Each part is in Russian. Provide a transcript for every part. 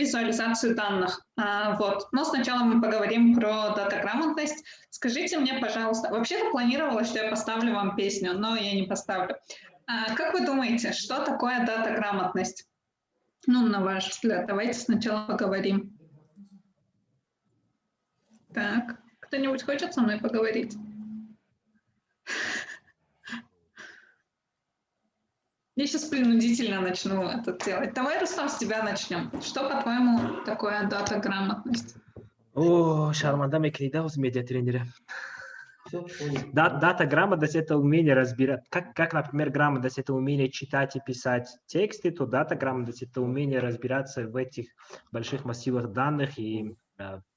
визуализацию данных. Вот. Но сначала мы поговорим про дата-грамотность. Скажите мне, пожалуйста, вообще-то планировалось, что я поставлю вам песню, но я не поставлю. Как вы думаете, что такое дата-грамотность? Ну, на ваш взгляд, давайте сначала поговорим. Так, кто-нибудь хочет со мной поговорить? Я сейчас принудительно начну это делать. Давай, Рустам, с тебя начнем. Что, по-твоему, такое дата-грамотность? О, Шарманда Мекрида, медиатренеры. Дата-грамотность – это умение разбирать. Как, например, грамотность – это умение читать и писать тексты, то дата-грамотность – это умение разбираться в этих больших массивах данных и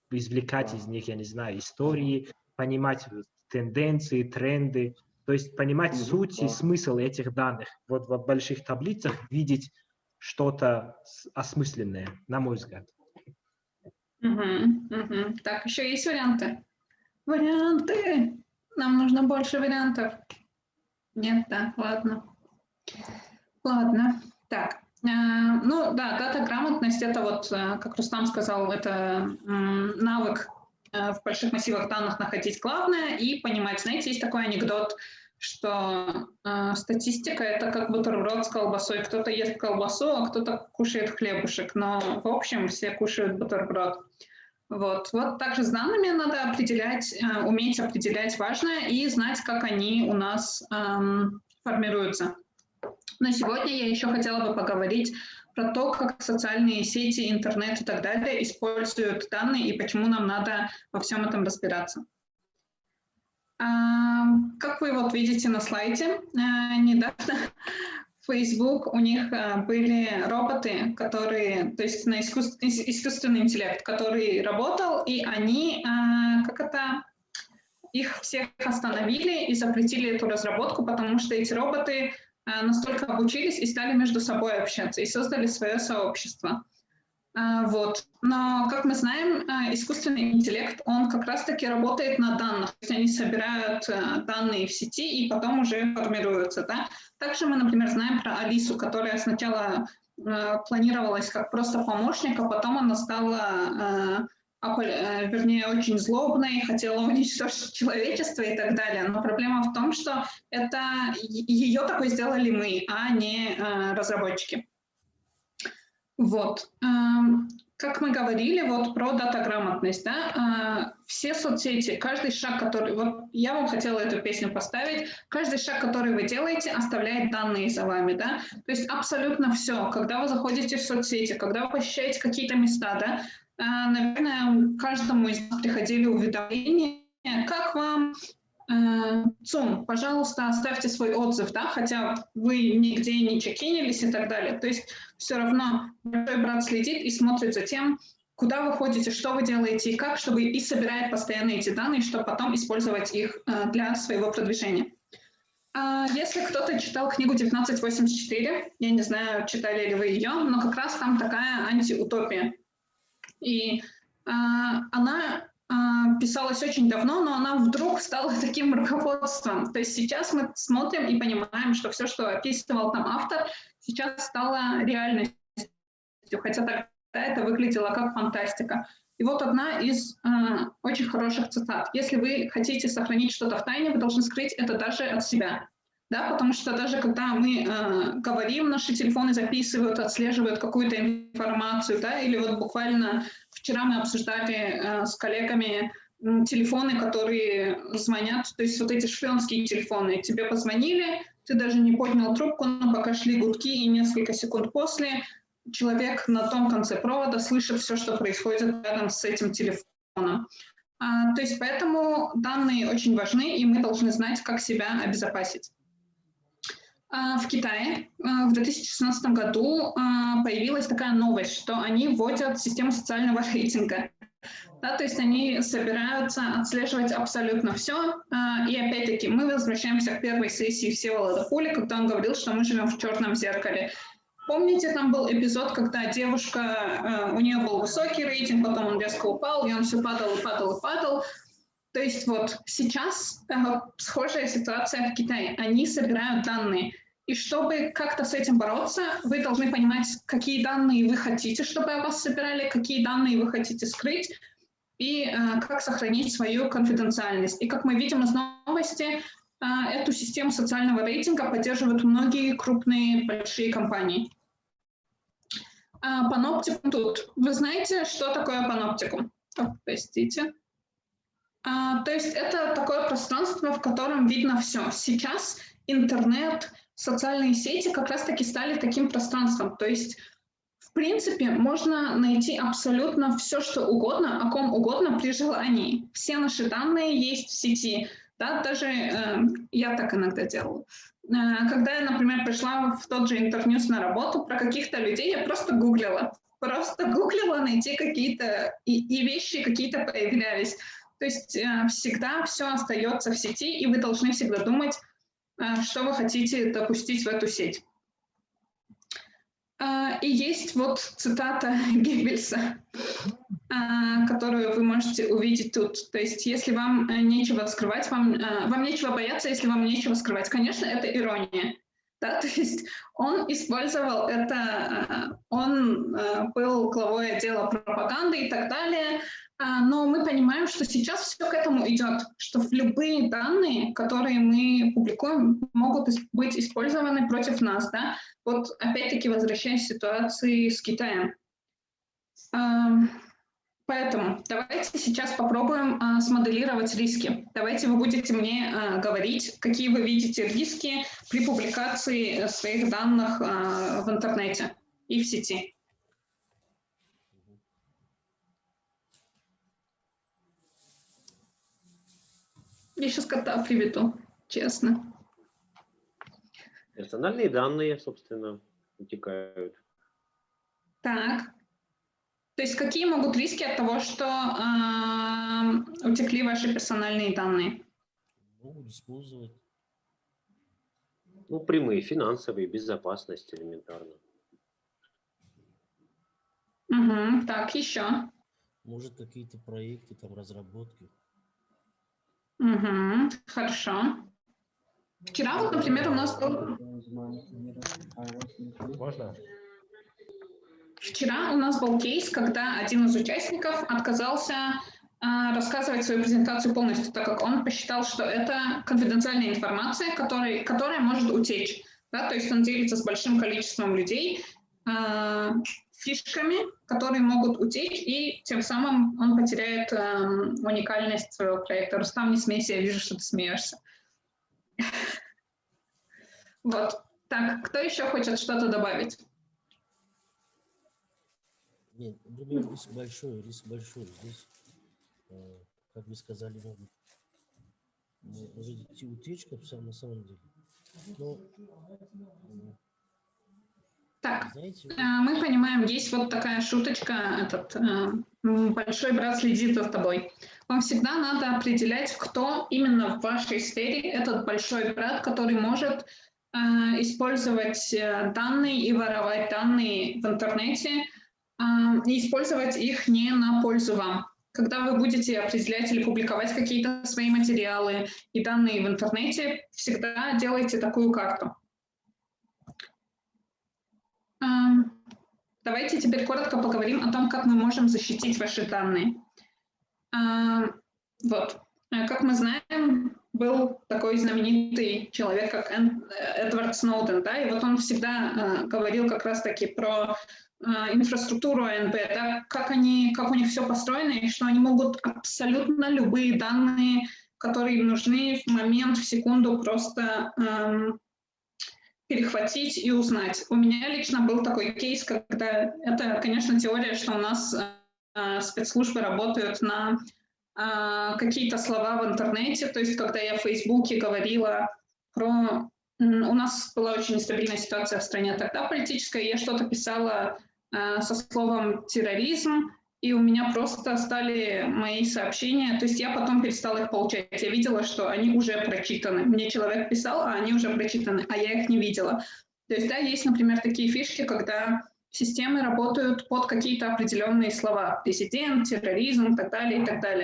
извлекать из них, я не знаю, истории, понимать тенденции, тренды, то есть понимать суть и смысл этих данных. Вот в больших таблицах видеть что-то осмысленное, на мой взгляд. Так, еще есть варианты? Варианты! Нам нужно больше вариантов. Нет, да, ладно. Ладно, так. Ну да, дата-грамотность – это вот, как Рустам сказал, это навык в больших массивах данных находить главное и понимать. Знаете, есть такой анекдот, что статистика – это как бутерброд с колбасой. Кто-то ест колбасу, а кто-то кушает хлебушек. Но в общем все кушают бутерброд. Вот также с данными надо определять, уметь определять важное и знать, как они у нас формируются. Но сегодня я еще хотела бы поговорить про то, как социальные сети, интернет и так далее используют данные и почему нам надо во всем этом разбираться. Как вы вот видите на слайде, недавно Facebook, у них были роботы, которые, то есть на искусственный интеллект, который работал, и они, их всех остановили и запретили эту разработку, потому что эти роботы настолько обучились и стали между собой общаться, и создали свое сообщество. Вот. Но, как мы знаем, искусственный интеллект, он как раз-таки работает на данных. То есть они собирают данные в сети и потом уже формируются. Да? Также мы, например, знаем про Алису, которая сначала планировалась как просто помощник, а потом она стала, вернее, очень злобной, хотела уничтожить человечество и так далее. Но проблема в том, что это ее такой сделали мы, а не разработчики. Вот. Как мы говорили вот про дата-грамотность, да, все соцсети, каждый шаг, который... Вот я вам хотела эту песню поставить. Каждый шаг, который вы делаете, оставляет данные за вами, да. То есть абсолютно все. Когда вы заходите в соцсети, когда вы посещаете какие-то места, да, наверное, каждому из нас приходили уведомления, как вам... ЦУМ, пожалуйста, оставьте свой отзыв, да, хотя вы нигде не чекинились и так далее. То есть все равно большой брат следит и смотрит за тем, куда вы ходите, что вы делаете и как, чтобы и собирает постоянно эти данные, чтобы потом использовать их для своего продвижения. Если кто-то читал книгу 1984, я не знаю, читали ли вы ее, но как раз там такая антиутопия. И она писалась очень давно, но она вдруг стала таким руководством. То есть сейчас мы смотрим и понимаем, что все, что описывал там автор, сейчас стало реальностью, хотя тогда это выглядело как фантастика. И вот одна из очень хороших цитат. «Если вы хотите сохранить что-то в тайне, вы должны скрыть это даже от себя». Да, потому что даже когда мы говорим, наши телефоны записывают, отслеживают какую-то информацию, да, или вот буквально вчера мы обсуждали с коллегами телефоны, которые звонят, то есть вот эти шпионские телефоны. Тебе позвонили, ты даже не поднял трубку, но пока шли гудки, и несколько секунд после человек на том конце провода слышит все, что происходит рядом с этим телефоном. То есть поэтому данные очень важны, и мы должны знать, как себя обезопасить. В Китае в 2016 году появилась такая новость, что они вводят систему социального рейтинга. Да, то есть они собираются отслеживать абсолютно все. И опять-таки мы возвращаемся к первой сессии Всеволода Пули, когда он говорил, что мы живем в черном зеркале. Помните, там был эпизод, когда девушка, у нее был высокий рейтинг, потом он резко упал, и он все падал и падал и падал. То есть вот сейчас схожая ситуация в Китае. Они собирают данные. И чтобы как-то с этим бороться, вы должны понимать, какие данные вы хотите, чтобы о вас собирали, какие данные вы хотите скрыть, и как сохранить свою конфиденциальность. И как мы видим из новости, эту систему социального рейтинга поддерживают многие крупные большие компании. Паноптикум тут. Вы знаете, что такое паноптикум? Простите. То есть это такое пространство, в котором видно все. Сейчас интернет, социальные сети как раз-таки стали таким пространством. То есть, в принципе, можно найти абсолютно все, что угодно, о ком угодно при желании. Все наши данные есть в сети. Да, даже я так иногда делаю. Когда я, например, пришла в тот же Интерньюз на работу, про каких-то людей я просто гуглила. Найти какие-то и вещи какие-то появлялись. То есть всегда все остается в сети, и вы должны всегда думать, что вы хотите допустить в эту сеть. И есть вот цитата Геббельса, которую вы можете увидеть тут. То есть если вам нечего скрывать, вам нечего бояться, если вам нечего скрывать. Конечно, это ирония. Да? То есть он использовал это, он был главой отдела пропаганды и так далее, но мы понимаем, что сейчас все к этому идет, что любые данные, которые мы публикуем, могут быть использованы против нас. Да? Вот опять-таки возвращаясь к ситуации с Китаем. Поэтому давайте сейчас попробуем смоделировать риски. Давайте вы будете мне говорить, какие вы видите риски при публикации своих данных в интернете и в сети. Я сейчас кота приведу, честно. Персональные данные, собственно, утекают. Так. То есть какие могут риски от того, что утекли ваши персональные данные? Могут использовать. Ну, прямые, финансовые, безопасность элементарно. Угу. Так, еще. Может, какие-то проекты, там, разработки. Угу. Хорошо. Вчера вот, например, у нас был... Можно? Вчера у нас был кейс, когда один из участников отказался рассказывать свою презентацию полностью, так как он посчитал, что это конфиденциальная информация, которая может утечь. Да? То есть он делится с большим количеством людей фишками, которые могут утечь, и тем самым он потеряет уникальность своего проекта. Рустам, не смейся, я вижу, что ты смеешься. Вот. Так, кто еще хочет что-то добавить? Нет, думаю, риск большой. Здесь, как вы сказали, может идти утечка на самом деле. Но, так, знаете, мы понимаем, есть вот такая шуточка, большой брат следит за тобой. Вам всегда надо определять, кто именно в вашей сфере этот большой брат, который может использовать данные и воровать данные в интернете, и использовать их не на пользу вам. Когда вы будете определять или публиковать какие-то свои материалы и данные в интернете, всегда делайте такую карту. Давайте теперь коротко поговорим о том, как мы можем защитить ваши данные. Вот. Как мы знаем, был такой знаменитый человек, как Эдвард Сноуден, да, и вот он всегда говорил как раз-таки про инфраструктуру АНБ, да, как у них все построено, и что они могут абсолютно любые данные, которые им нужны в момент, в секунду просто перехватить и узнать. У меня лично был такой кейс, когда это, конечно, теория, что у нас спецслужбы работают на какие-то слова в интернете, то есть когда я в Фейсбуке говорила про... У нас была очень нестабильная ситуация в стране тогда политическая, я что-то писала со словом «терроризм», и у меня просто стали мои сообщения, то есть я потом перестала их получать. Я видела, что они уже прочитаны. Мне человек писал, а они уже прочитаны, а я их не видела. То есть, да, есть, например, такие фишки, когда системы работают под какие-то определенные слова. Президент, терроризм и так далее,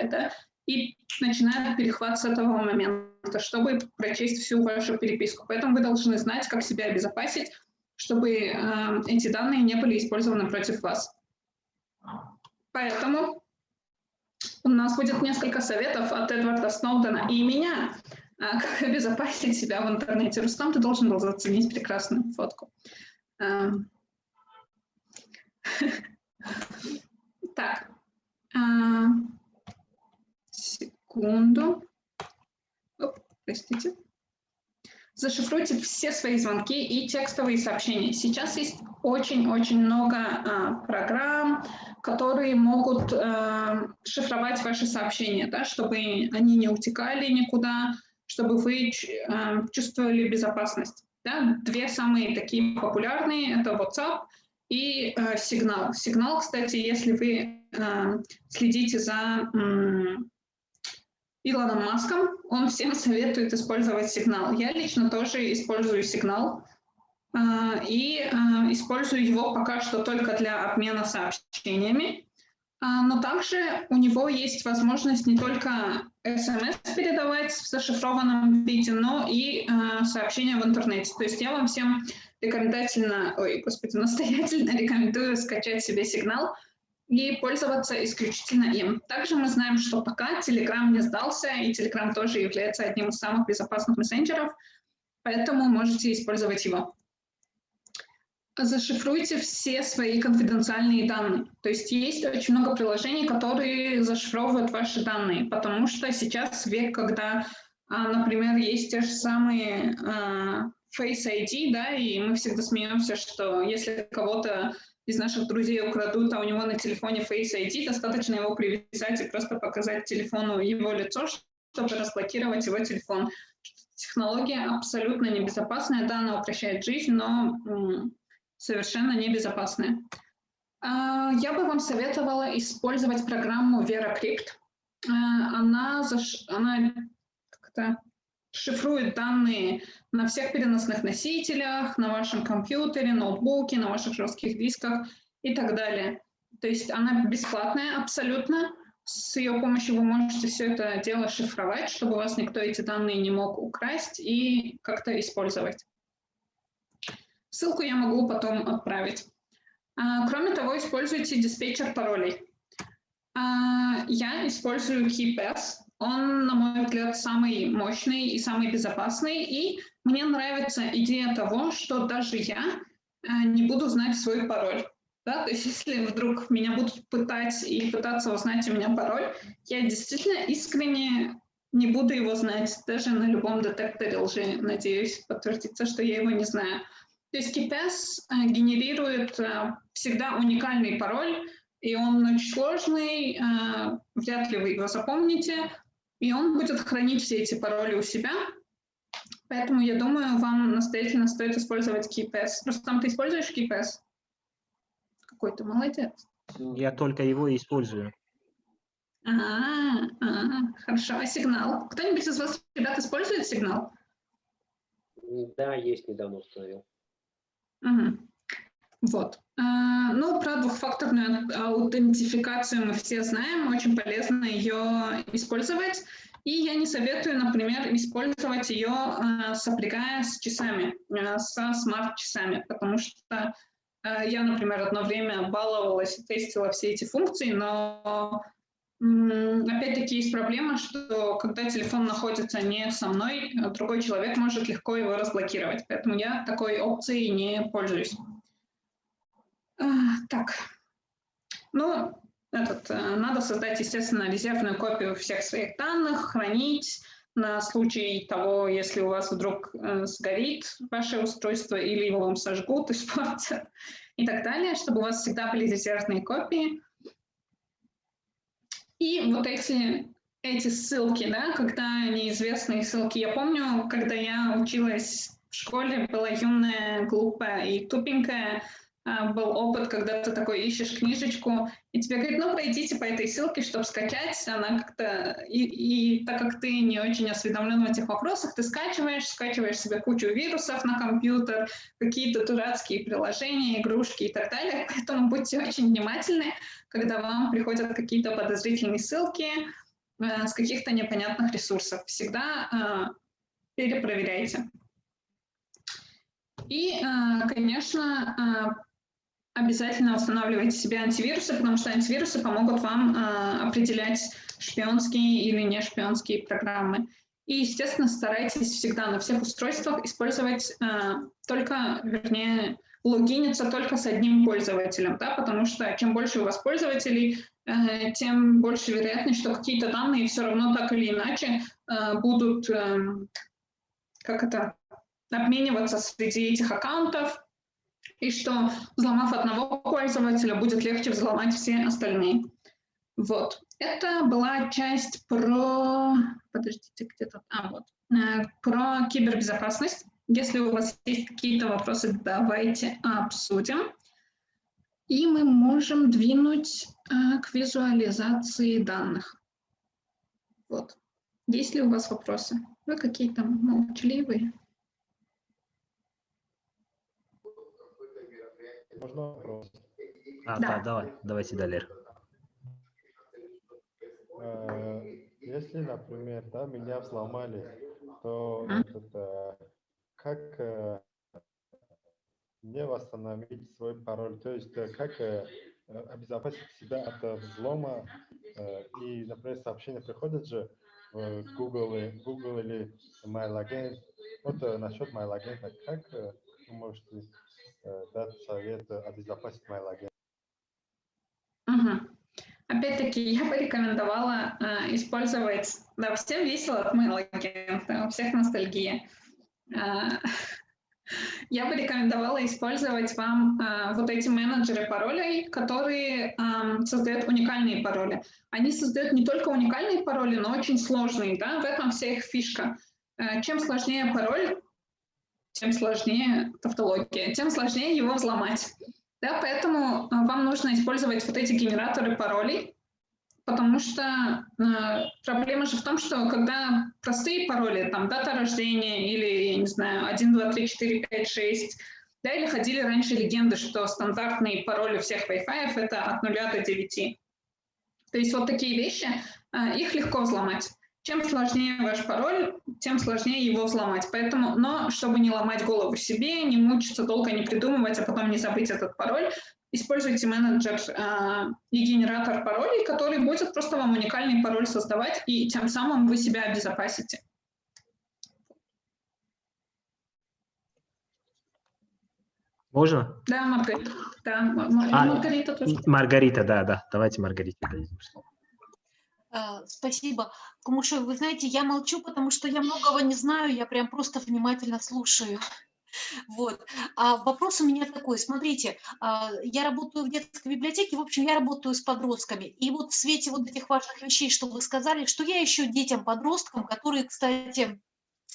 да. и начинает перехват с этого момента, чтобы прочесть всю вашу переписку. Поэтому вы должны знать, как себя обезопасить, чтобы эти данные не были использованы против вас. Поэтому у нас будет несколько советов от Эдварда Сноудена и меня, как обезопасить себя в интернете. Рустам, ты должен был заценить прекрасную фотку. Так, секунду. Простите. Зашифруйте все свои звонки и текстовые сообщения. Сейчас есть очень-очень много программ, которые могут шифровать ваши сообщения, да, чтобы они не утекали никуда, чтобы вы чувствовали безопасность. Да. Две самые такие популярные – это WhatsApp и Signal. Signal, кстати, если вы следите за Илоном Маском, он всем советует использовать Signal. Я лично тоже использую Signal и использую его пока что только для обмена сообщениями. Но также у него есть возможность не только SMS передавать в зашифрованном виде, но и сообщения в интернете. То есть я вам всем настоятельно рекомендую скачать себе Signal и пользоваться исключительно им. Также мы знаем, что пока Telegram не сдался, и Telegram тоже является одним из самых безопасных мессенджеров, поэтому можете использовать его. Зашифруйте все свои конфиденциальные данные. То есть есть очень много приложений, которые зашифровывают ваши данные, потому что сейчас век, когда, например, есть те же самые Face ID, да, и мы всегда смеемся, что если кого-то из наших друзей украдут, а у него на телефоне Face ID, достаточно его привязать и просто показать телефону его лицо, чтобы разблокировать его телефон. Технология абсолютно небезопасная, да, она упрощает жизнь, но совершенно небезопасная. Я бы вам советовала использовать программу VeraCrypt. Она как-то шифрует данные на всех переносных носителях, на вашем компьютере, ноутбуке, на ваших жестких дисках и так далее. То есть она бесплатная абсолютно. С ее помощью вы можете все это дело шифровать, чтобы у вас никто эти данные не мог украсть и как-то использовать. Ссылку я могу потом отправить. Кроме того, используйте диспетчер паролей. Я использую KeePass. Он, на мой взгляд, самый мощный и самый безопасный. И мне нравится идея того, что даже я не буду знать свой пароль. Да? То есть если вдруг меня будут пытаться узнать у меня пароль, я действительно искренне не буду его знать. Даже на любом детекторе лжи, надеюсь, подтвердится, что я его не знаю. То есть KeePass генерирует всегда уникальный пароль, и он очень сложный, вряд ли вы его запомните, и он будет хранить все эти пароли у себя. Поэтому, я думаю, вам настоятельно стоит использовать KeePass. Рустам, ты используешь KeePass? Какой ты молодец. Я только его и использую. Хорошо. А Signal? Кто-нибудь из вас, ребят, использует Signal? Да, есть, недавно установил. Вот. Ну, про двухфакторную аутентификацию мы все знаем, очень полезно ее использовать. И я не советую, например, использовать ее, сопрягая с часами, со смарт-часами, потому что я, например, одно время баловалась и тестила все эти функции, но опять-таки есть проблема, что когда телефон находится не со мной, другой человек может легко его разблокировать, поэтому я такой опцией не пользуюсь. Так, ну, надо создать, естественно, резервную копию всех своих данных, хранить на случай того, если у вас вдруг сгорит ваше устройство или его вам сожгут, испортят и так далее, чтобы у вас всегда были резервные копии. И вот эти ссылки, да, когда неизвестные ссылки. Я помню, когда я училась в школе, была юная, глупая и тупенькая, был опыт, когда ты такой ищешь книжечку, и тебе говорят, ну, пройдите по этой ссылке, чтобы скачать. Она как-то... И так как ты не очень осведомлен в этих вопросах, ты скачиваешь себе кучу вирусов на компьютер, какие-то дурацкие приложения, игрушки и так далее. Поэтому будьте очень внимательны, когда вам приходят какие-то подозрительные ссылки. с каких-то непонятных ресурсов. Всегда перепроверяйте. И, конечно, обязательно устанавливайте себе антивирусы, потому что антивирусы помогут вам определять шпионские или не шпионские программы. И, естественно, старайтесь всегда на всех устройствах использовать логиниться только с одним пользователем, да, потому что чем больше у вас пользователей, тем больше вероятность, что какие-то данные все равно так или иначе будут обмениваться среди этих аккаунтов, и что, взломав одного пользователя, будет легче взломать все остальные. Вот. Это была часть про... Подождите, где-то... про кибербезопасность. Если у вас есть какие-то вопросы, давайте обсудим. И мы можем двинуть к визуализации данных. Вот. Есть ли у вас вопросы? Вы какие-то молчаливые? Можно вопрос? Да. Давайте далее. Если, например, меня взломали, то как мне восстановить свой пароль? То есть как обезопасить себя от взлома? И, например, сообщения приходят же в Google или MyLogin. Вот насчет MyLogin, как вы можете дать совет обезопасить MyLogin? Опять-таки, я бы рекомендовала использовать... Да, всем весело от MyLogin, у всех ностальгия. Я бы рекомендовала использовать вам вот эти менеджеры паролей, которые создают уникальные пароли. Они создают не только уникальные пароли, но очень сложные, да, в этом вся их фишка. Чем сложнее пароль, тем сложнее тавтология, тем сложнее его взломать. Да, поэтому вам нужно использовать вот эти генераторы паролей, потому что проблема же в том, что когда простые пароли, там, дата рождения или, я не знаю, 1, 2, 3, 4, 5, 6, да, или ходили раньше легенды, что стандартные пароли всех Wi-Fi это от 0 до 9. То есть вот такие вещи, их легко взломать. Чем сложнее ваш пароль, тем сложнее его взломать. Поэтому, но чтобы не ломать голову себе, не мучиться долго, не придумывать, а потом не забыть этот пароль, используйте менеджер и генератор паролей, который будет просто вам уникальный пароль создавать, и тем самым вы себя обезопасите. Можно? Да, Маргарита. Да, Маргарита тоже. Маргарита, да. Давайте Маргарите дадим слово. Спасибо. Кумушев, вы знаете, я молчу, потому что я многого не знаю, я прям просто внимательно слушаю. Вот. А вопрос у меня такой, смотрите, я работаю в детской библиотеке, в общем, я работаю с подростками, и вот в свете вот этих важных вещей, что вы сказали, что я еще детям-подросткам, которые, кстати,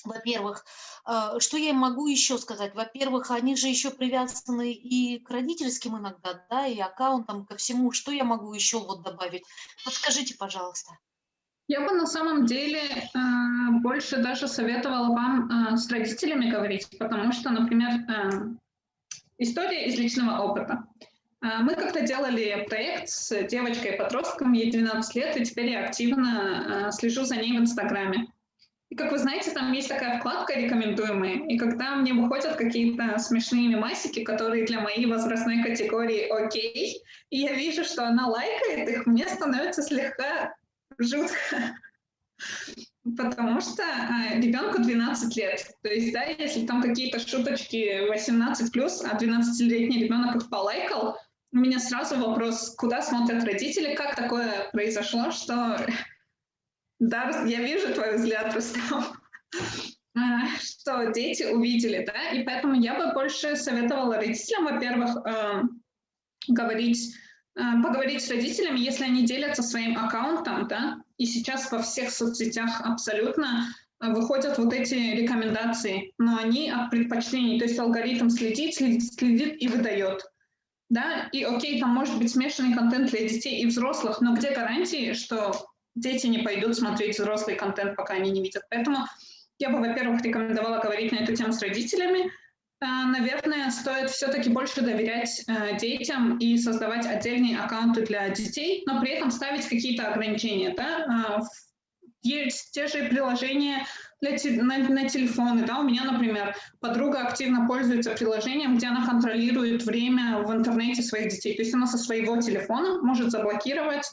во-первых, что я им могу еще сказать? Во-первых, они же еще привязаны и к родительским иногда, да, и аккаунтам, ко всему. Что я могу еще вот добавить? Подскажите, пожалуйста. Я бы на самом деле больше даже советовала вам с родителями говорить, потому что, например, история из личного опыта. Мы как-то делали проект с девочкой-подростком, ей 12 лет, и теперь я активно слежу за ней в Инстаграме. И, как вы знаете, там есть такая вкладка «Рекомендуемые», и когда мне выходят какие-то смешные мемасики, которые для моей возрастной категории окей, и я вижу, что она лайкает их, мне становится слегка жутко, потому что ребенку 12 лет. То есть, да, если там какие-то шуточки 18+, а 12-летний ребенок их полайкал, у меня сразу вопрос, куда смотрят родители, как такое произошло, что... Да, я вижу твой взгляд, Рустам, что дети увидели, да, и поэтому я бы больше советовала родителям, во-первых, поговорить с родителями, если они делятся своим аккаунтом, да, и сейчас во всех соцсетях абсолютно выходят вот эти рекомендации, но они от предпочтений, то есть алгоритм следит и выдает. Да, и окей, там может быть смешанный контент для детей и взрослых, но где гарантии, что дети не пойдут смотреть взрослый контент, пока они не видят. Поэтому я бы, во-первых, рекомендовала говорить на эту тему с родителями. Наверное, стоит все-таки больше доверять детям и создавать отдельные аккаунты для детей, но при этом ставить какие-то ограничения. Да? есть те же приложения на телефоны. Да? У меня, например, подруга активно пользуется приложением, где она контролирует время в интернете своих детей. То есть она со своего телефона может заблокировать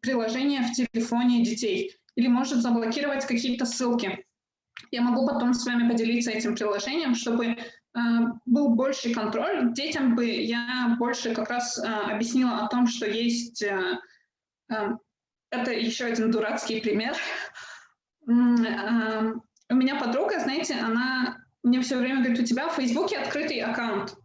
приложение в телефоне детей или может заблокировать какие-то ссылки. Я могу потом с вами поделиться этим приложением, чтобы был больший контроль. Детям бы я больше как раз объяснила о том, что есть... это еще один дурацкий пример. У меня подруга, знаете, она мне все время говорит, у тебя в Фейсбуке открытый аккаунт,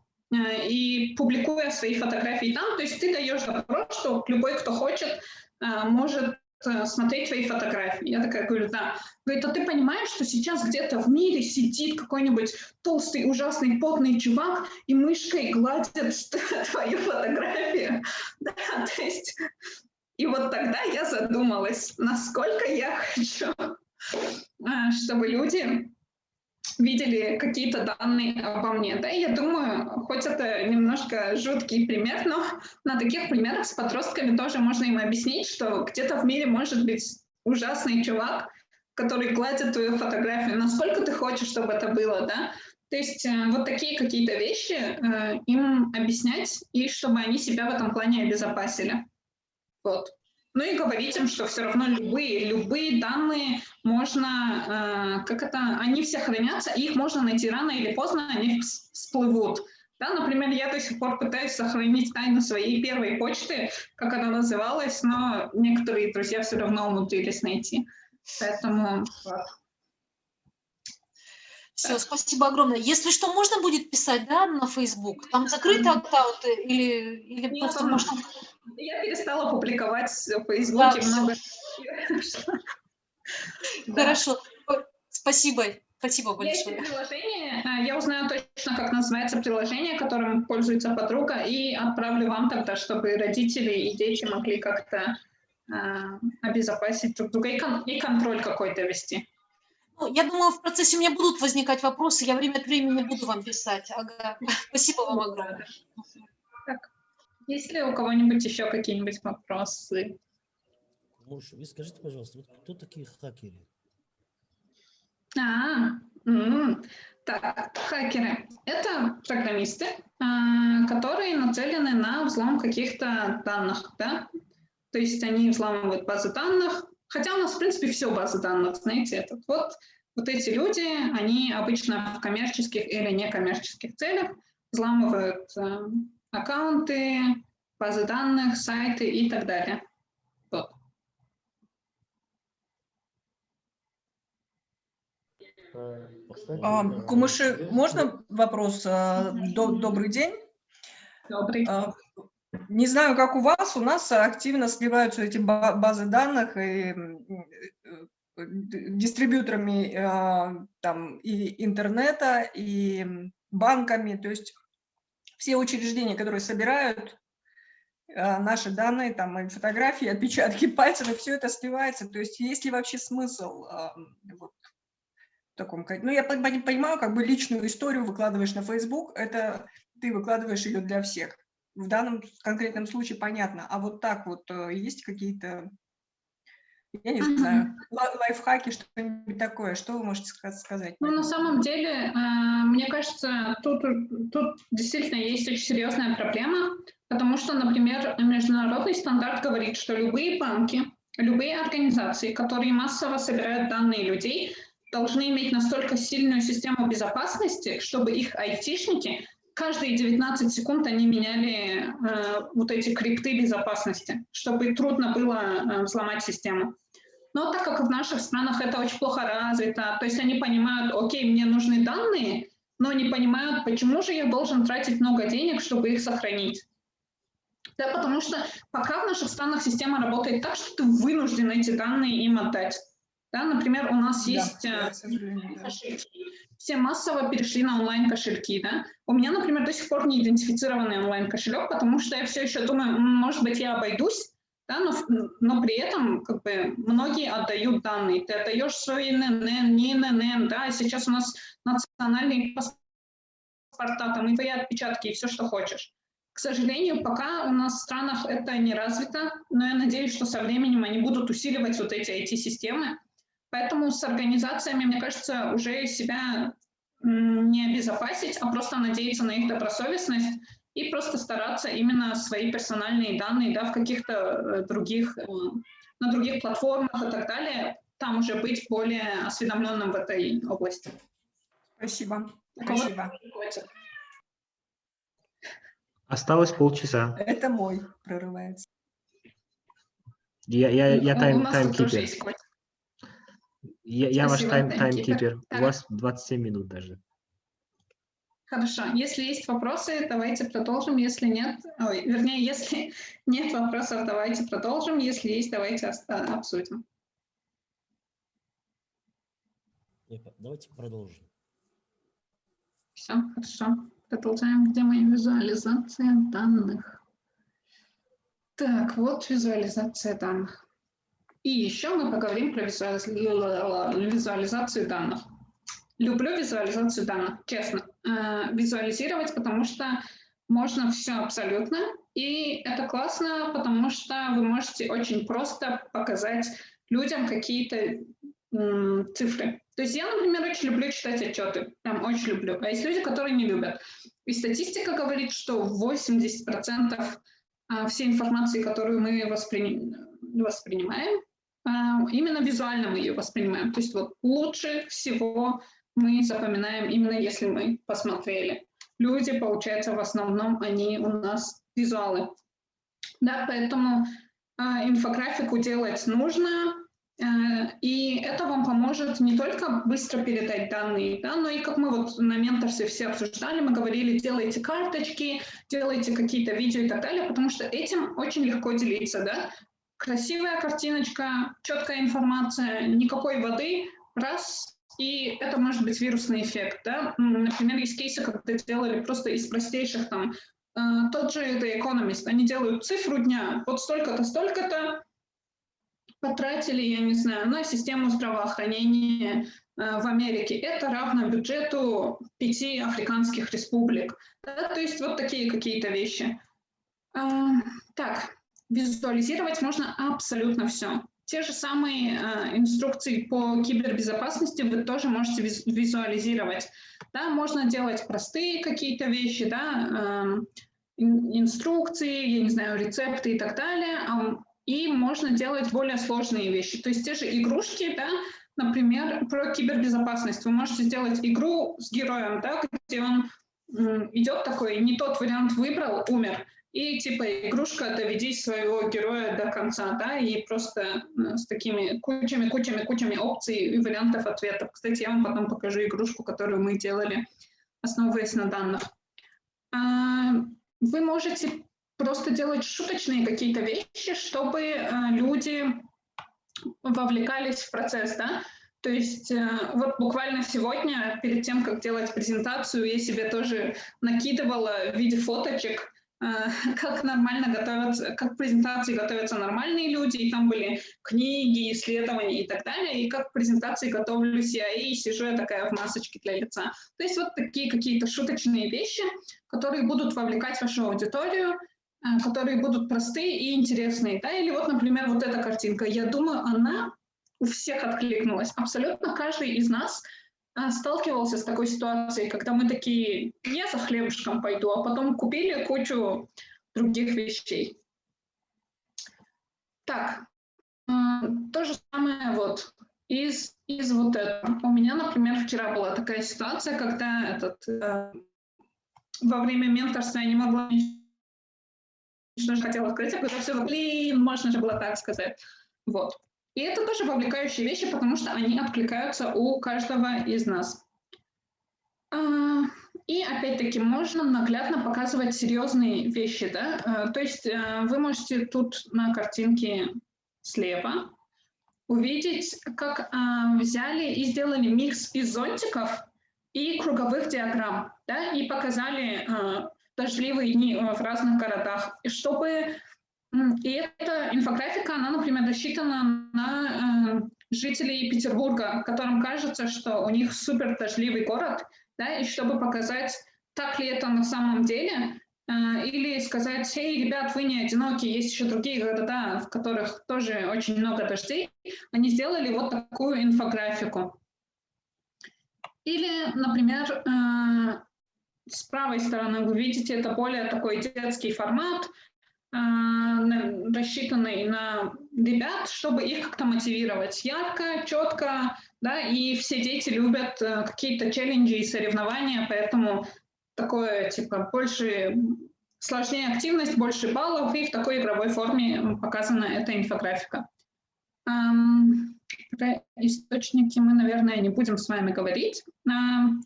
и публикуя свои фотографии там, то есть ты даешь запрос, что любой, кто хочет, может смотреть твои фотографии. Я такая говорю, да. Говорит, а ты понимаешь, что сейчас где-то в мире сидит какой-нибудь толстый, ужасный, потный чувак и мышкой гладит твою фотографию? Да, то есть... И вот тогда я задумалась, насколько я хочу, чтобы люди видели какие-то данные обо мне. Да, и я думаю, хоть это немножко жуткий пример, но на таких примерах с подростками тоже можно им объяснить, что где-то в мире может быть ужасный чувак, который гладит твою фотографию. Насколько ты хочешь, чтобы это было, да? То есть вот такие какие-то вещи им объяснять, и чтобы они себя в этом плане обезопасили. Вот. Ну и говорить им, что все равно любые данные можно, они все хранятся, и их можно найти рано или поздно, они всплывут. Да, например, я до сих пор пытаюсь сохранить тайну своей первой почты, как она называлась, но некоторые друзья все равно умудрились найти. Поэтому вот. Все, спасибо огромное. Если что, можно будет писать, да, на Facebook? Там закрытый аккаунт или Нет, просто можно... Я перестала публиковать в Фейсбуке много. Хорошо. Спасибо. Спасибо большое. Есть приложение, я узнаю точно, как называется приложение, которым пользуется подруга, и отправлю вам тогда, чтобы родители и дети могли как-то обезопасить друг друга и контроль какой-то вести. Ну, я думаю, в процессе у меня будут возникать вопросы, я время от времени буду вам писать. Ага. Спасибо вам огромное. Так. Есть ли у кого-нибудь еще какие-нибудь вопросы? Муж, вы скажите, пожалуйста, вот кто такие хакеры? Так, хакеры – это программисты, которые нацелены на взлом каких-то данных, да? То есть они взламывают базы данных, хотя у нас, в принципе, все базы данных, знаете, вот эти люди, они обычно в коммерческих или некоммерческих целях взламывают аккаунты, базы данных, сайты и так далее. Вот. Кумыши, можно вопрос? Добрый день. Добрый. Не знаю, как у вас, у нас активно сливаются эти базы данных и дистрибьюторами там, и интернета, и банками, то есть все учреждения, которые собирают наши данные, там, и фотографии, отпечатки пальцев, и все это сливается. То есть есть ли вообще смысл вот, в таком... Ну, я понимаю, как бы личную историю выкладываешь на Facebook, это ты выкладываешь ее для всех. В данном конкретном случае понятно. А вот так вот есть какие-то, я не знаю, лайфхаки, что-нибудь такое? Что вы можете сказать? Ну, на самом деле, мне кажется, тут действительно есть очень серьезная проблема, потому что, например, международный стандарт говорит, что любые банки, любые организации, которые массово собирают данные людей, должны иметь настолько сильную систему безопасности, чтобы их айтишники каждые 19 секунд они меняли вот эти крипты безопасности, чтобы трудно было взломать систему. Но так как в наших странах это очень плохо развито, то есть они понимают, окей, мне нужны данные, но не понимают, почему же я должен тратить много денег, чтобы их сохранить. Да, потому что пока в наших странах система работает так, что ты вынужден эти данные им отдать. Да, например, у нас есть кошельки, все массово перешли на онлайн-кошельки. Да? У меня, например, до сих пор не идентифицированный онлайн-кошелек, потому что я все еще думаю, может быть, я обойдусь, да, но при этом как бы, многие отдают данные. Ты отдаешь свой ИНН, не ИНН, да, сейчас у нас национальные паспорта, там, и твои отпечатки, и все, что хочешь. К сожалению, пока у нас в странах это не развито, но я надеюсь, что со временем они будут усиливать вот эти IT-системы, Поэтому с организациями, мне кажется, уже себя не обезопасить, а просто надеяться на их добросовестность и просто стараться именно свои персональные данные, да, в каких-то других, на других платформах и так далее, там уже быть более осведомленным в этой области. Спасибо. Спасибо. Осталось полчаса. Это мой прорывается. Я таймкипер. Я ваш Спасибо, таймкипер. Так. У вас 27 минут даже. Хорошо. Если есть вопросы, давайте продолжим. Если нет, если нет вопросов, давайте продолжим. Если есть, давайте обсудим. Давайте продолжим. Все, хорошо. Продолжаем. Где моя визуализация данных? Так, вот визуализация данных. И еще мы поговорим про визуализацию данных. Люблю визуализацию данных, честно. Визуализировать, потому что можно все абсолютно. И это классно, потому что вы можете очень просто показать людям какие-то цифры. То есть я, например, очень люблю читать отчеты. Прям очень люблю. А есть люди, которые не любят. И статистика говорит, что 80% всей информации, которую мы воспринимаем, именно визуально мы ее воспринимаем. То есть вот лучше всего мы запоминаем именно если мы посмотрели. Люди, получается, в основном они у нас визуалы. Да, поэтому инфографику делать нужно, и это вам поможет не только быстро передать данные, да, но и как мы вот на менторстве все обсуждали, мы говорили, делайте карточки, делайте какие-то видео и так далее, потому что этим очень легко делиться, да. Красивая картиночка, четкая информация, никакой воды, раз, и это может быть вирусный эффект, да. Например, есть кейсы, когда делали просто из простейших там, тот же The Economist, они делают цифру дня, вот столько-то, столько-то, потратили, я не знаю, на систему здравоохранения в Америке. Это равно бюджету 5 африканских республик. Да, то есть вот такие какие-то вещи. Так, визуализировать можно абсолютно все. Те же самые инструкции по кибербезопасности вы тоже можете визуализировать. Да, можно делать простые какие-то вещи, да, инструкции, я не знаю, рецепты и так далее. И можно делать более сложные вещи. То есть те же игрушки, да, например, про кибербезопасность. Вы можете сделать игру с героем, да, где он идет такой, не тот вариант выбрал, умер. И типа игрушка «Доведи своего героя до конца», да, и просто с такими кучами опций и вариантов ответов. Кстати, я вам потом покажу игрушку, которую мы делали, основываясь на данных. Вы можете просто делать шуточные какие-то вещи, чтобы люди вовлекались в процесс, да. То есть вот буквально сегодня, перед тем, как делать презентацию, я себе тоже накидывала в виде фоточек, как нормально готовятся, как к презентации готовятся нормальные люди, и там были книги, исследования и так далее, и как к презентации готовлюсь я, и сижу я такая в масочке для лица. То есть вот такие какие-то шуточные вещи, которые будут вовлекать вашу аудиторию, которые будут простые и интересные. Да? Или вот, например, вот эта картинка. Я думаю, она у всех откликнулась. Абсолютно каждый из нас сталкивался с такой ситуацией, когда мы такие, я за хлебушком пойду, а потом купили кучу других вещей. Так, то же самое вот из вот этого. У меня, например, вчера была такая ситуация, когда во время менторства я не могла что же хотела открыть, а когда все, можно же было так сказать. Вот. И это тоже вовлекающие вещи, потому что они откликаются у каждого из нас. И опять-таки можно наглядно показывать серьезные вещи, да. То есть вы можете тут на картинке слева увидеть, как взяли и сделали микс из зонтиков и круговых диаграмм, да, и показали дождливые дни в разных городах. И эта инфографика, она, например, рассчитана на жителей Петербурга, которым кажется, что у них супер дождливый город, да, и чтобы показать, так ли это на самом деле, или сказать: «Эй, ребят, вы не одиноки, есть еще другие города, в которых тоже очень много дождей». Они сделали вот такую инфографику. Или, например, с правой стороны вы видите, это более такой детский формат, рассчитанный на ребят, чтобы их как-то мотивировать ярко, четко, да, и все дети любят какие-то челленджи и соревнования, поэтому такое, типа, больше, сложнее активность, больше баллов, и в такой игровой форме показана эта инфографика. Про источники мы, наверное, не будем с вами говорить,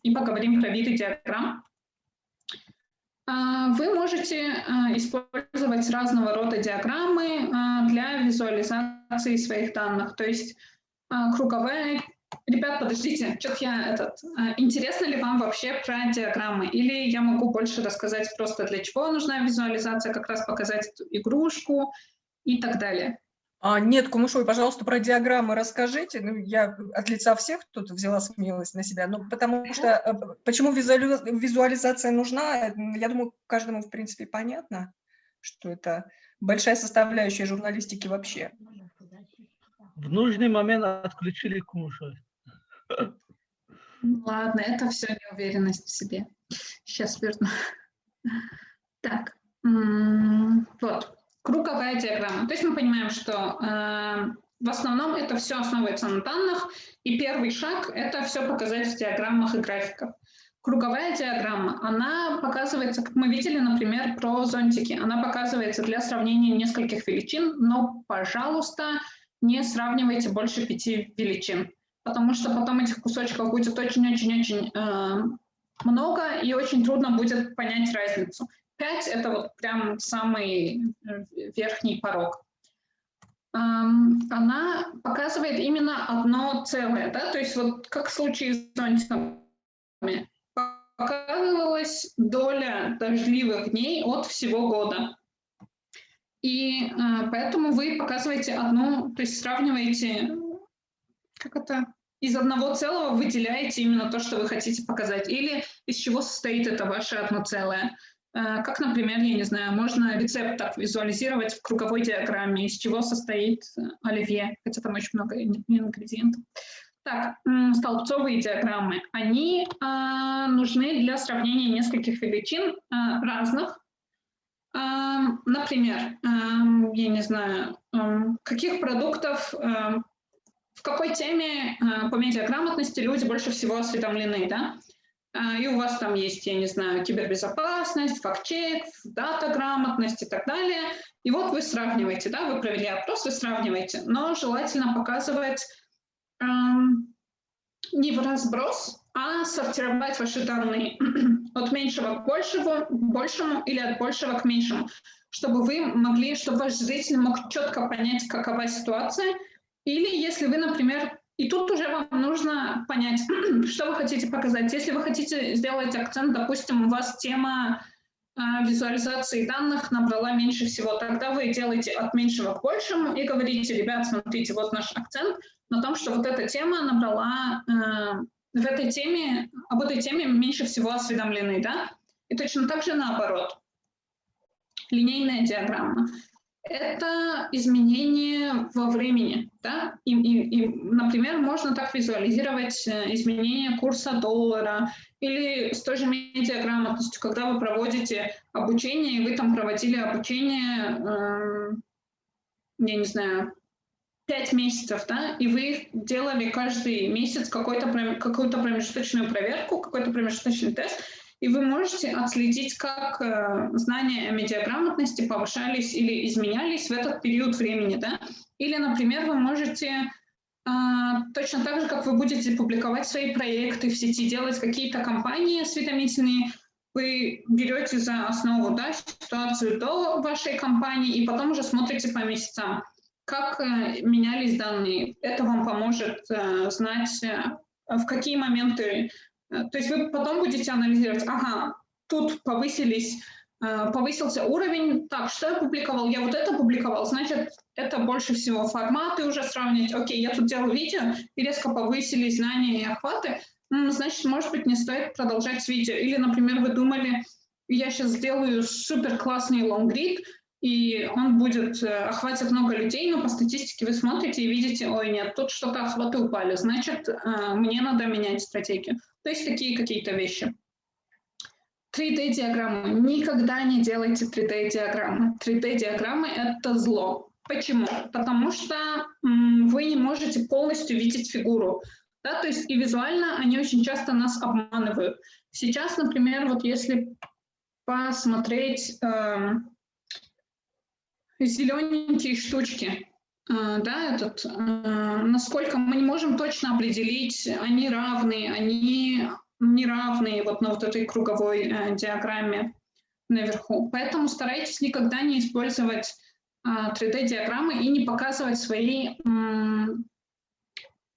и поговорим про виды диаграмм. Вы можете использовать разного рода диаграммы для визуализации своих данных. То есть круговая... Ребят, подождите, что-то интересно ли вам вообще про диаграммы? Или я могу больше рассказать просто, для чего нужна визуализация, как раз показать эту игрушку и так далее? Нет, Кумушой, пожалуйста, про диаграммы расскажите. Ну, я от лица всех тут взяла смелость на себя. Ну, потому что почему визуализация нужна, я думаю, каждому, в принципе, понятно, что это большая составляющая журналистики вообще. В нужный момент отключили Кумушой. Ладно, это все неуверенность в себе. Сейчас верну. Так, вот. Круговая диаграмма. То есть мы понимаем, что в основном это все основывается на данных, и первый шаг – это все показать в диаграммах и графиках. Круговая диаграмма, она показывается, как мы видели, например, про зонтики, она показывается для сравнения нескольких величин, но, пожалуйста, не сравнивайте больше 5 величин, потому что потом этих кусочков будет очень-очень-очень много, и очень трудно будет понять разницу. 5 – это вот прям самый верхний порог. Она показывает именно одно целое, да? То есть вот как в случае с зонтиками, показывалась доля дождливых дней от всего года. И поэтому вы показываете одну, то есть сравниваете, как это, из одного целого выделяете именно то, что вы хотите показать, или из чего состоит это ваше одно целое. Как, например, я не знаю, можно рецепт так визуализировать в круговой диаграмме, из чего состоит оливье, хотя там очень много ингредиентов. Так, столбцовые диаграммы. Они нужны для сравнения нескольких величин разных. Например, я не знаю, каких продуктов, в какой теме по медиаграмотности люди больше всего осведомлены, да? И у вас там есть, я не знаю, кибербезопасность, факт-чек, дата-грамотность и так далее. И вот вы сравниваете, да, вы провели опрос, вы сравниваете, но желательно показывать не в разброс, а сортировать ваши данные от меньшего к большему или от большего к меньшему, чтобы вы могли, чтобы ваш зритель мог четко понять, какова ситуация. Или если вы, например, и тут уже вам нужно понять, что вы хотите показать. Если вы хотите сделать акцент, допустим, у вас тема визуализации данных набрала меньше всего, тогда вы делаете от меньшего к большему и говорите: ребят, смотрите, вот наш акцент на том, что вот эта тема набрала, об этой теме меньше всего осведомлены, да? И точно так же наоборот. Линейная диаграмма. Это изменение во времени, да? И, например, можно так визуализировать изменение курса доллара или с той же медиаграмотностью, когда вы проводите обучение, и вы там проводили обучение, я не знаю, 5 месяцев, да, и вы делали каждый месяц какую-то промежуточную проверку, какой-то промежуточный тест, и вы можете отследить, как знания о медиаграмотности повышались или изменялись в этот период времени, да. Или, например, вы можете точно так же, как вы будете публиковать свои проекты в сети, делать какие-то кампании осведомительные, вы берете за основу, да, ситуацию до вашей кампании и потом уже смотрите по месяцам, как менялись данные. Это вам поможет знать, в какие моменты. То есть вы потом будете анализировать: ага, тут повысился уровень, так, что я публиковал? Я вот это публиковал, значит, это больше всего форматы уже сравнить. Окей, я тут делал видео, и резко повысились знания и охваты, значит, может быть, не стоит продолжать с видео. Или, например, вы думали, я сейчас сделаю супер классный лонгрид, и он будет, охватит много людей, но по статистике вы смотрите и видите, ой, нет, тут что-то охваты упали, значит, мне надо менять стратегию. То есть такие какие-то вещи. 3D-диаграммы. Никогда не делайте 3D-диаграммы. 3D-диаграммы – это зло. Почему? Потому что вы не можете полностью видеть фигуру. Да? То есть и визуально они очень часто нас обманывают. Сейчас, например, вот если посмотреть зелененькие штучки, да, насколько мы не можем точно определить, они равные, они неравные вот на вот этой круговой диаграмме наверху. Поэтому старайтесь никогда не использовать 3D-диаграммы и не показывать свои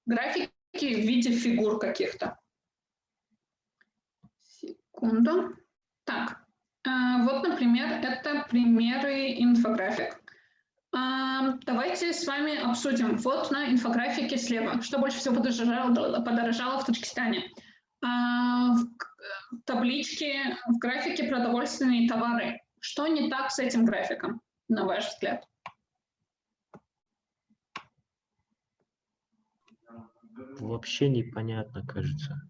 графики в виде фигур каких-то. Секунду. Так, вот, например, это примеры инфографик. Давайте с вами обсудим. Вот на инфографике слева, что больше всего подорожало в Таджикистане. В табличке, в графике продовольственные товары. Что не так с этим графиком, на ваш взгляд? Вообще непонятно, кажется.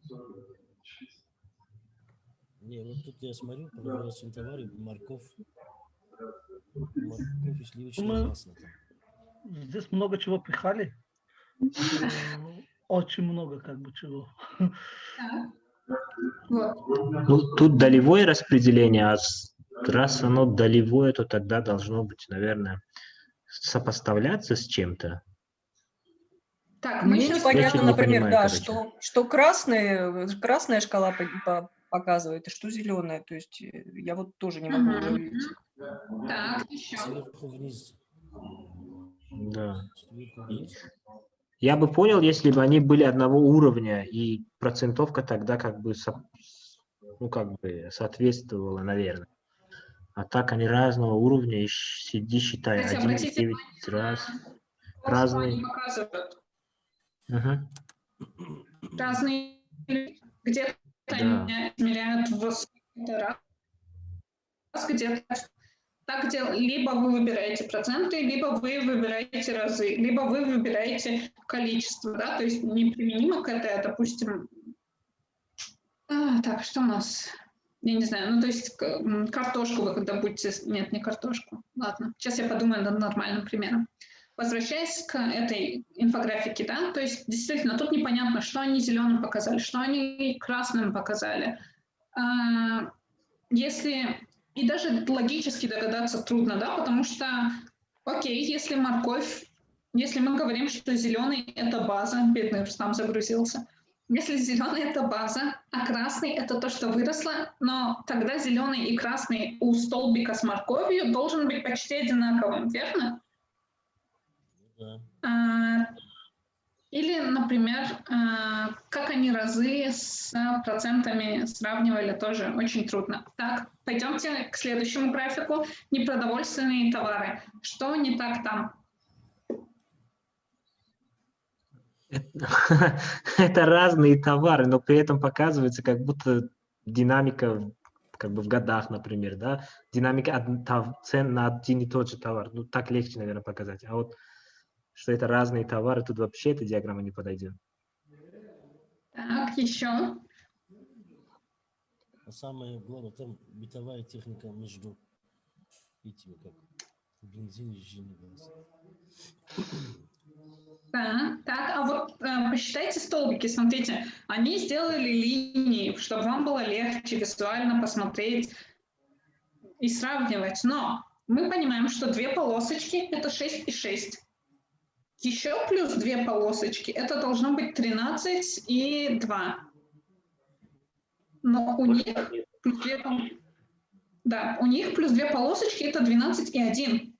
Не, вот тут я смотрю, продовольственные товары, морковь и сливочное масло. Здесь много чего пихали. Очень много как бы чего. Ну, тут долевое распределение, а раз оно долевое, то тогда должно быть, наверное, сопоставляться с чем-то. Так, Мне непонятно, например, понимаю, да, что красная шкала показывает, и что зеленая. То есть я вот тоже не могу уже увидеть. Так, еще. Сверху вниз. Да. Сверху вниз. Я бы понял, если бы они были одного уровня, и процентовка тогда как бы, соответствовала, наверное. А так они разного уровня, и сиди, считай, Кстати, 1 обратите 9 раз. Что Разные. они показывают. Угу. Разные, где-то Да. они измеряют в раз, где-то так, где либо вы выбираете проценты, либо вы выбираете разы, либо вы выбираете количество, да, то есть неприменимо к этой, допустим, так, что у нас, я не знаю, ну, то есть картошку вы когда будете, нет, не картошку, ладно, сейчас я подумаю над нормальным примером. Возвращаясь к этой инфографике, да, то есть действительно тут непонятно, что они зеленым показали, что они красным показали. Если и даже логически догадаться трудно, да, потому что, окей, если морковь, если мы говорим, что зеленый – это база, бедный Рустам загрузился, если зеленый – это база, а красный – это то, что выросло, но тогда зеленый и красный у столбика с морковью должен быть почти одинаковым, верно? Да. Или, например, как они разы с процентами сравнивали, тоже очень трудно. Так, пойдемте к следующему графику. Непродовольственные товары. Что не так там? Это разные товары, но при этом показывается как будто динамика как бы в годах, например, да? Динамика цен на один и тот же товар. Ну, так легче, наверное, показать. А вот что это разные товары, тут вообще эта диаграмма не подойдет. Так, еще. А самое главное, там бытовая техника между этими, как бензин и жжение. Так, а вот посчитайте столбики, смотрите, они сделали линии, чтобы вам было легче визуально посмотреть и сравнивать, но мы понимаем, что две полосочки – это 6 и 6. Еще плюс две полосочки – это должно быть 13 и 2. Но у них плюс две полосочки – это 12 и 1.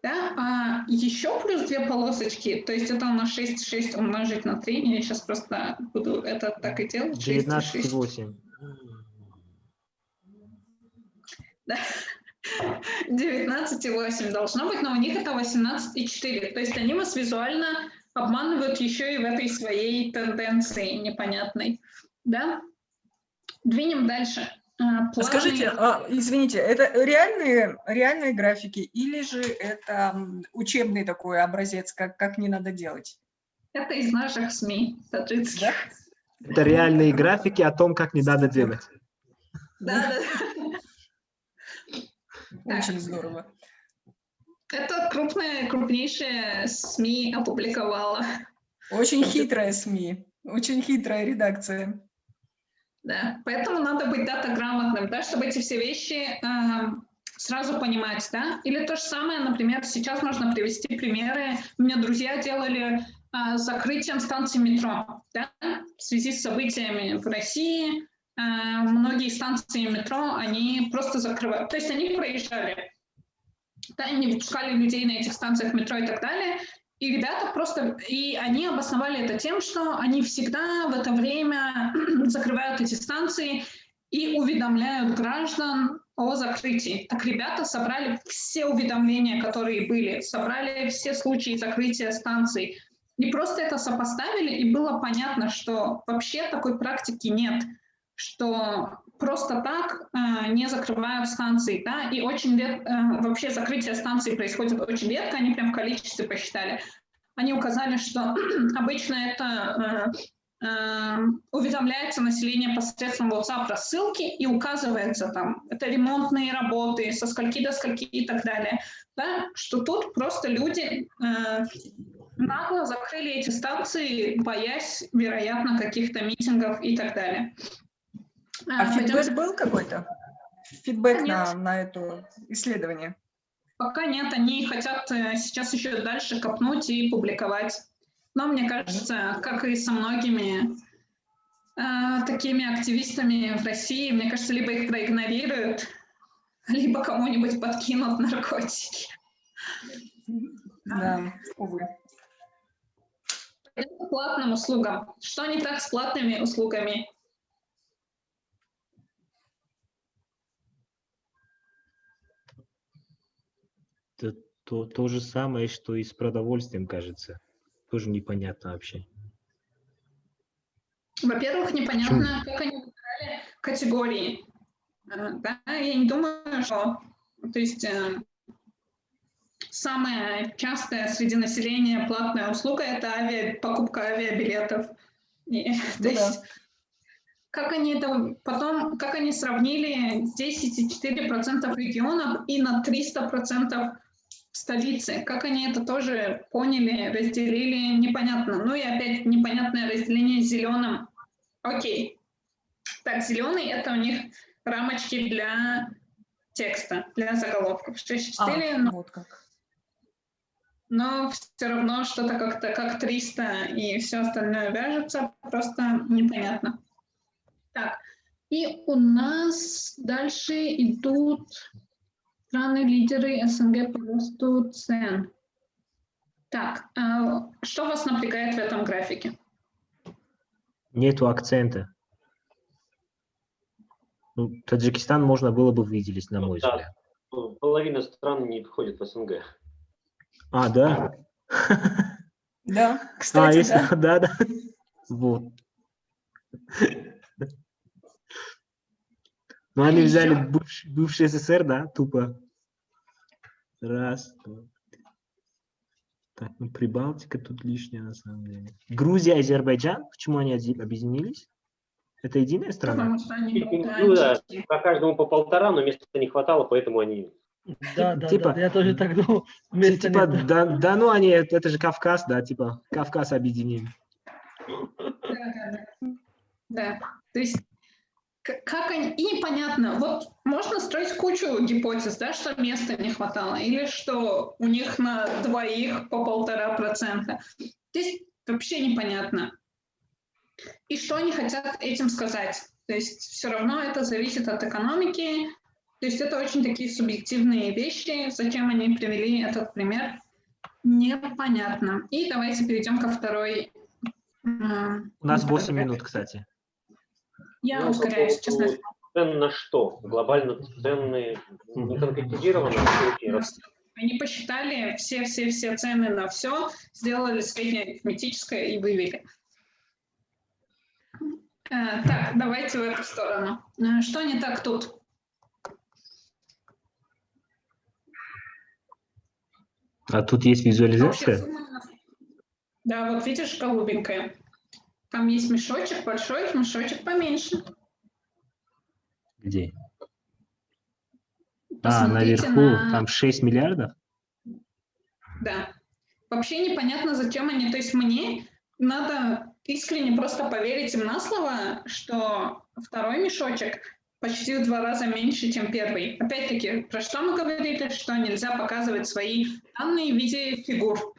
Да? А еще плюс две полосочки, то есть это у нас 6 умножить на 3. Я сейчас просто буду это так и делать. 19,8. Да. 19,8 должно быть, но у них это 18,4. То есть они вас визуально обманывают еще и в этой своей тенденции непонятной. Да? Двинем дальше. Скажите, извините, это реальные графики или же это учебный такой образец, как не надо делать? Это из наших СМИ таджикских. Да? Это реальные графики о том, как не надо делать. Да. Очень здорово. Это крупнейшая СМИ опубликовала. Очень хитрая СМИ, очень хитрая редакция. Да, поэтому надо быть дата-грамотным, да, чтобы эти все вещи сразу понимать, да. Или то же самое, например, сейчас можно привести примеры. У меня друзья делали с закрытием станций метро, да, в связи с событиями в России. Многие станции метро, они просто закрывают. То есть они проезжали, да, не выпускали людей на этих станциях метро и так далее. И ребята просто, и они обосновали это тем, что они всегда в это время закрывают эти станции и уведомляют граждан о закрытии. Так ребята собрали все уведомления, которые были, собрали все случаи закрытия станций. И просто это сопоставили, и было понятно, что вообще такой практики нет, что просто так не закрывают станции, да, и очень вообще закрытие станций происходит очень редко, они прям в количестве посчитали. Они указали, что обычно это уведомляется население посредством WhatsApp рассылки и указывается там, это ремонтные работы, со скольки до скольки и так далее, да, что тут просто люди нагло закрыли эти станции, боясь, вероятно, каких-то миттингов и так далее. А фидбэк был какой-то? Фидбэк на это исследование? Пока нет, они хотят сейчас еще дальше копнуть и публиковать. Но мне кажется, как и со многими такими активистами в России, мне кажется, либо их проигнорируют, либо кому-нибудь подкинут наркотики. Да, увы. Пойдем к платным услугам. Что не так с платными услугами? Это то же самое, что и с продовольствием, кажется. Тоже непонятно вообще. Во-первых, непонятно, как они выбирали категории. Да, я не думаю, что... То есть самая частая среди населения платная услуга – это покупка авиабилетов. То есть, как они это потом, как они сравнили 10,4% регионов и на 300% столицы, как они это тоже поняли, разделили, непонятно. Ну и опять непонятное разделение с зеленым. Окей. Так, зеленый – это у них рамочки для текста, для заголовков. 6,4, вот как. Но все равно что-то как-то как 300 и все остальное вяжется, просто непонятно. Так, и у нас дальше идут страны-лидеры СНГ по росту цен. Так, что вас напрягает в этом графике? Нету акцента. Ну, Таджикистан можно было бы выделить, на мой взгляд. Половина стран не входит в СНГ. А, да? Да, кстати, да. Вот. Ну, они взяли бывший СССР, да, тупо. Раз, два. Так, ну, Прибалтика тут лишняя, на самом деле. Грузия, Азербайджан, почему они объединились? Это единая страна? Потому что они да, по каждому по 1,5, но места не хватало, поэтому они... Да, я тоже так думал. Типа, да, ну они, это же Кавказ, да, типа, Кавказ объединим. Да, то есть, как они, и непонятно, вот можно строить кучу гипотез, да, что места не хватало, или что у них на двоих по 1,5%. То есть, вообще непонятно. И что они хотят этим сказать? То есть, все равно это зависит от экономики. То есть это очень такие субъективные вещи. Зачем они привели этот пример, непонятно. И давайте перейдем ко второй. У нас 8 минут, кстати. Я ускоряюсь, честно. Цен на что? Глобально цены не конкретизированы? Они посчитали все цены на все, сделали среднее арифметическое и вывели. Так, давайте в эту сторону. Что не так тут? А тут есть визуализация? Да, вот видишь, голубенькая. Там есть мешочек большой, мешочек поменьше. Где? Посмотрите наверху там 6 миллиардов? Да. Вообще непонятно, зачем они. То есть мне надо искренне просто поверить им на слово, что второй мешочек почти в 2 раза меньше, чем первый. Опять-таки, про что мы говорили, что нельзя показывать свои данные в виде фигур.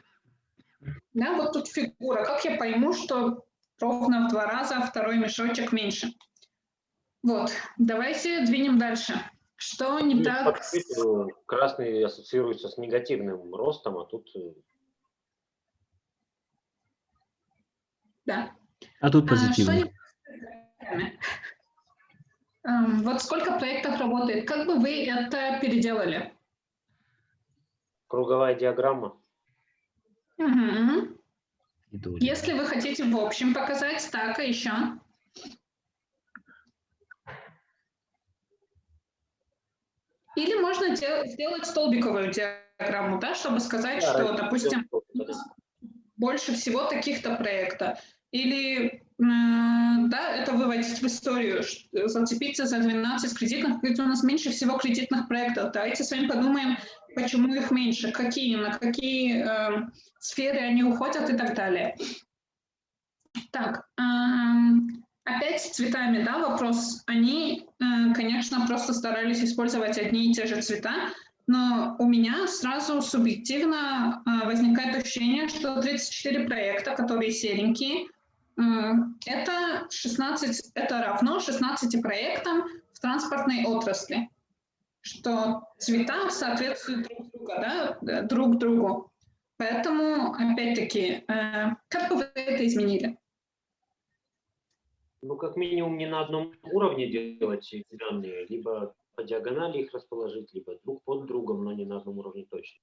Да, вот тут фигура. Как я пойму, что ровно в 2 раза второй мешочек меньше? Вот, давайте двинем дальше. Что не так? Красный ассоциируется с негативным ростом, а тут... Да. А тут позитивный. Вот сколько проектов работает? Как бы вы это переделали? Круговая диаграмма. Угу. Если вы хотите в общем показать, так, а еще? Или можно сделать столбиковую диаграмму, да, чтобы сказать, да, что, допустим, больше всего таких-то проектов. Или, да, это выводить в историю, зацепиться за 12 кредитных, ведь у нас меньше всего кредитных проектов. Давайте с вами подумаем, почему их меньше, какие, на какие сферы они уходят и так далее. Так, опять с цветами, да, вопрос. Они, конечно, просто старались использовать одни и те же цвета, но у меня сразу субъективно возникает ощущение, что 34 проекта, которые серенькие, это равно 16 проектам в транспортной отрасли, что цвета соответствуют друг другу. Поэтому, опять-таки, как бы вы это изменили? Ну, как минимум, не на одном уровне делать эти данные, либо по диагонали их расположить, либо друг под другом, но не на одном уровне точно.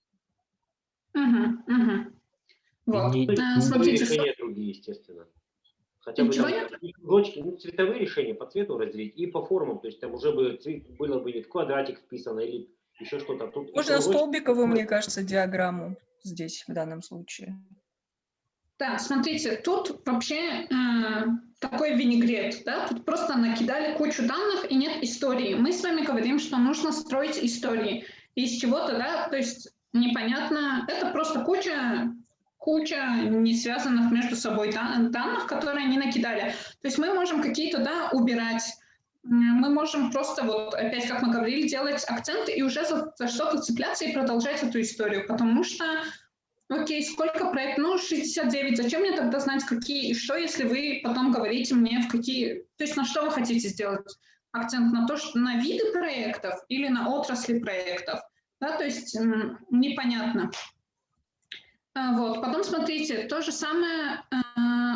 Вот. Смотрите, решения другие, естественно. Хотя бы там, цветовые решения по цвету разделить и по формам, то есть там уже бы было бы квадратик вписан или еще что-то. Можно столбиковую, мне кажется, диаграмму здесь в данном случае. Да, смотрите, тут вообще такой винегрет, да, тут просто накидали кучу данных и нет истории. Мы с вами говорим, что нужно строить истории из чего-то, да, то есть непонятно, это просто куча не связанных между собой данных, которые они накидали. То есть мы можем какие-то, да, убирать, мы можем просто вот опять, как мы говорили, делать акценты и уже за что-то цепляться и продолжать эту историю, потому что окей, сколько проектов? Ну, 69. Зачем мне тогда знать, какие и что, если вы потом говорите мне, в какие... То есть на что вы хотите сделать акцент? На то, что на виды проектов или на отрасли проектов? Да, то есть непонятно. Вот. Потом смотрите, то же самое,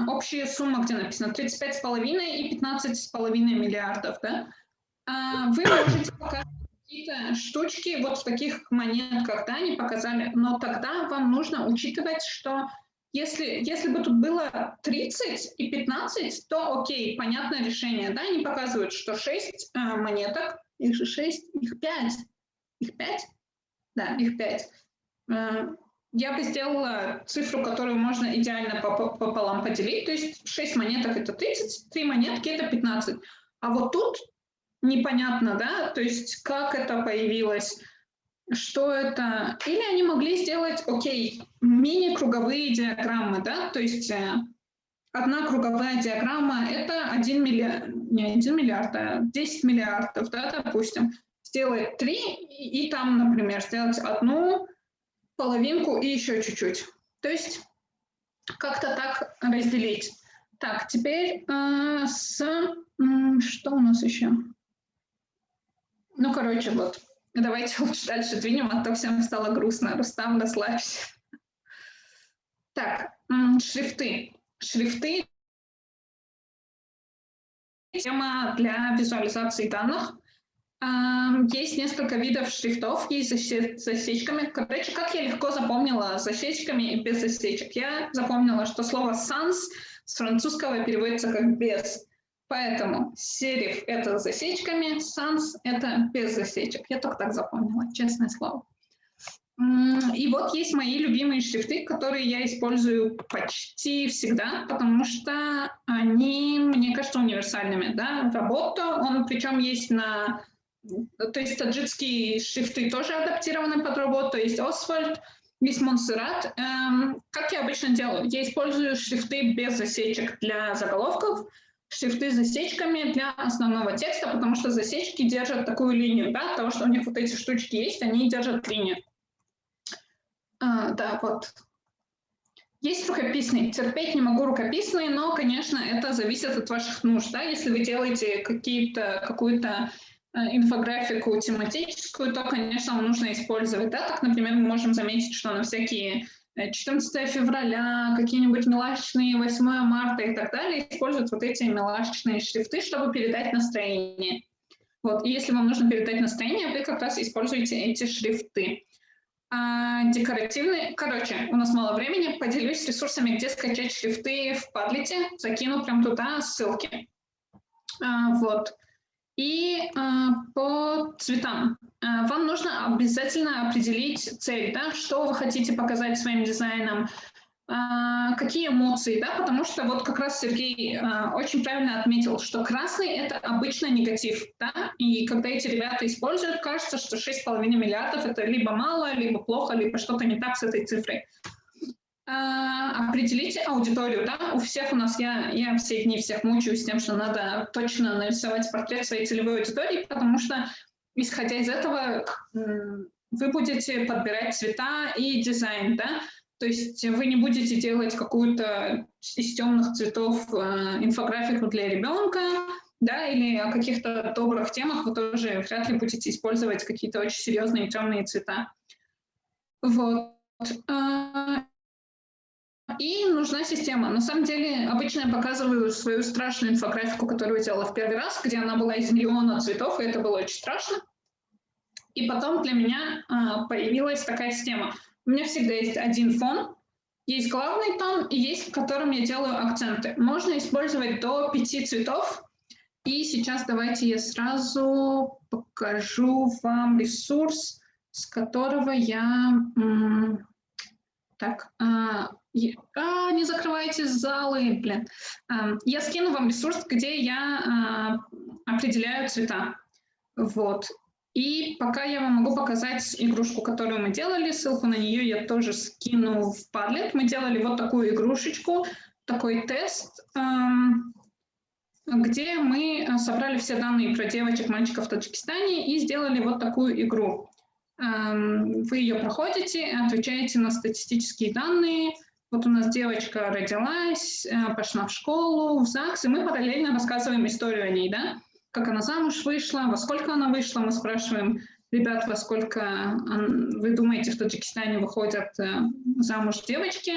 общая сумма, где написано 35,5 и 15,5 миллиардов. Да? Вы можете показать какие-то штучки вот в таких монетках, да, не показали, но тогда вам нужно учитывать, что если бы тут было 30 и 15, то окей, понятное решение, да, они показывают, что 6 монеток, их же 6, их 5, их 5? Да, их 5. Я бы сделала цифру, которую можно идеально пополам поделить, то есть 6 монеток – это 30, 3 монетки – это 15. А вот тут непонятно, да, то есть как это появилось, что это. Или они могли сделать, окей, мини-круговые диаграммы, да, то есть одна круговая диаграмма – это 1 миллиард, не 1 миллиард, а 10 миллиардов, да, допустим. Сделать 3 и там, например, сделать одну половинку и еще чуть-чуть. То есть как-то так разделить. Так, теперь что у нас еще? Ну, короче, вот. Давайте лучше дальше двинем, а то всем стало грустно. Рустам, расслабься. Так, шрифты. Шрифты – тема для визуализации данных. Есть несколько видов шрифтов, есть с засечками. Короче, как я легко запомнила с засечками и без засечек? Я запомнила, что слово «sans» с французского переводится как «без». Поэтому сериф – это с засечками, sans – это без засечек. Я только так запомнила, честное слово. И вот есть мои любимые шрифты, которые я использую почти всегда, потому что они, мне кажется, универсальными. Да? Работа, он причем есть на... То есть таджикские шрифты тоже адаптированы под работу, есть Освальд, есть Монсеррат. Как я обычно делаю? Я использую шрифты без засечек для заголовков, шрифты с засечками для основного текста, потому что засечки держат такую линию, да, того, что у них вот эти штучки есть, они держат линию. Да, вот. Есть рукописные. Терпеть не могу рукописные, но, конечно, это зависит от ваших нужд. Да? Если вы делаете какую-то инфографику тематическую, то, конечно, вам нужно использовать. Да? Так, например, мы можем заметить, что на всякие 14 февраля, какие-нибудь милашечные 8 марта и так далее используют вот эти милашечные шрифты, чтобы передать настроение. Вот. И если вам нужно передать настроение, вы как раз используете эти шрифты. Декоративные. Короче, у нас мало времени. Поделюсь ресурсами, где скачать шрифты в Padlet. Закину прям туда ссылки. Вот. И по цветам. Вам нужно обязательно определить цель, да, что вы хотите показать своим дизайном, какие эмоции, да, потому что вот как раз Сергей очень правильно отметил, что красный – это обычно негатив, да, и когда эти ребята используют, кажется, что 6,5 миллиардов – это либо мало, либо плохо, либо что-то не так с этой цифрой. Определите аудиторию, да, у всех у нас, я все дни всех мучаюсь тем, что надо точно нарисовать портрет своей целевой аудитории, потому что, исходя из этого, вы будете подбирать цвета и дизайн, да. То есть вы не будете делать какую-то из темных цветов инфографику для ребенка, да, или о каких-то добрых темах вы тоже вряд ли будете использовать какие-то очень серьезные темные цвета. Вот. И нужна система. На самом деле, обычно я показываю свою страшную инфографику, которую я делала в первый раз, где она была из миллиона цветов, и это было очень страшно. И потом для меня появилась такая система. У меня всегда есть один фон, есть главный тон, и есть, в котором я делаю акценты. Можно использовать до 5 цветов. И сейчас давайте я сразу покажу вам ресурс, с которого я... Так, не закрывайте залы, блин. Я скину вам ресурс, где я определяю цвета. Вот. И пока я вам могу показать игрушку, которую мы делали, ссылку на нее я тоже скину в Padlet. Мы делали вот такую игрушечку, такой тест, где мы собрали все данные про девочек, мальчиков в Таджикистане и сделали вот такую игру. Вы ее проходите, отвечаете на статистические данные. Вот у нас девочка родилась, пошла в школу, в ЗАГС, и мы параллельно рассказываем историю о ней, да? Как она замуж вышла, во сколько она вышла. Мы спрашиваем, ребят, во сколько вы думаете, в Таджикистане выходят замуж девочки.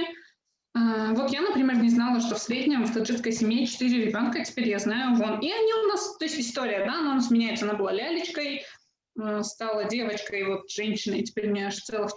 Вот я, например, не знала, что в среднем в таджикской семье 4 ребенка, теперь я знаю, вон. И они у нас, то есть история, да, она у нас меняется. Она была лялечкой, стала девочкой, вот женщиной, теперь у меня аж целых